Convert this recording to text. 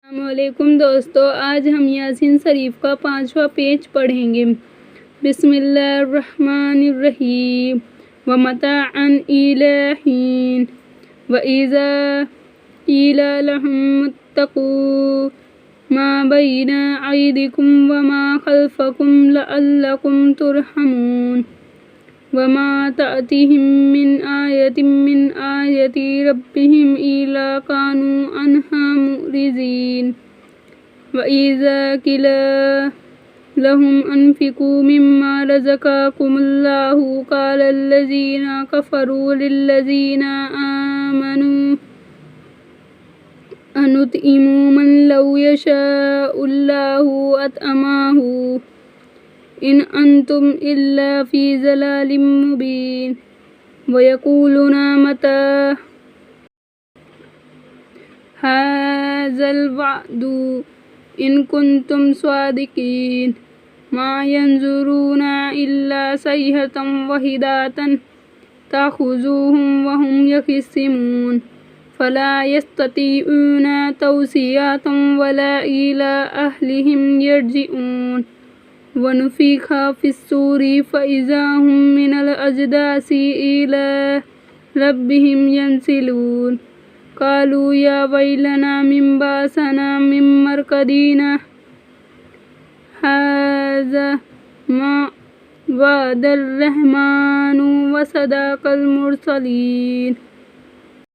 अस्सलामुअलैकुम दोस्तों, आज हम यासीन शरीफ का 5वां पेज पढ़ेंगे। बिस्मिल्लाहिर्रहमानिर्रहीम व मताअन इला हीन व इज़ा क़ीला लहुम इत्तक़ू मा बैना अयदिकुम व मा खल्फकुम लअल्लकुम तुरहमून व मा तअतिहिम मिन आयतिन मिन आयति रब्बिहिम इल्ला कानू अन्हा मुरिज़ीन व इज़ा क़ीला लहुम अनफ़िक़ू मिम्मा रज़क़कुमुल्लाहु क़ालल्लज़ीना कफ़रू लिल्लज़ीना आमनू अनुत्इमू मन लौ यशाउल्लाहु अतअमाहु इन अंतुम इल्ला फ़ी ज़लालिम मुबीन व यक़ूलूना मता हाज़ल वअदु इन कुंतुम स्वादिक़ीन मा यंज़ुरूना इल्ला सयहतन वाहिदतन तख़ुज़ुहुम व हुम यख़िस्सिमून फ़ला यस्ततीऊना तौसियतन वला इला अहलिहिम यरजिऊन व नुफ़िख़ फ़िस्सूरि फ़इज़ा हुम मिनल अजदासी इला रब्बिहिम यंसिलून क़ालू या वैलना मिन बासना मिन मरक़दिना हाज़ा मा वअदर रहमानु व सदक़ल मुरसलीन।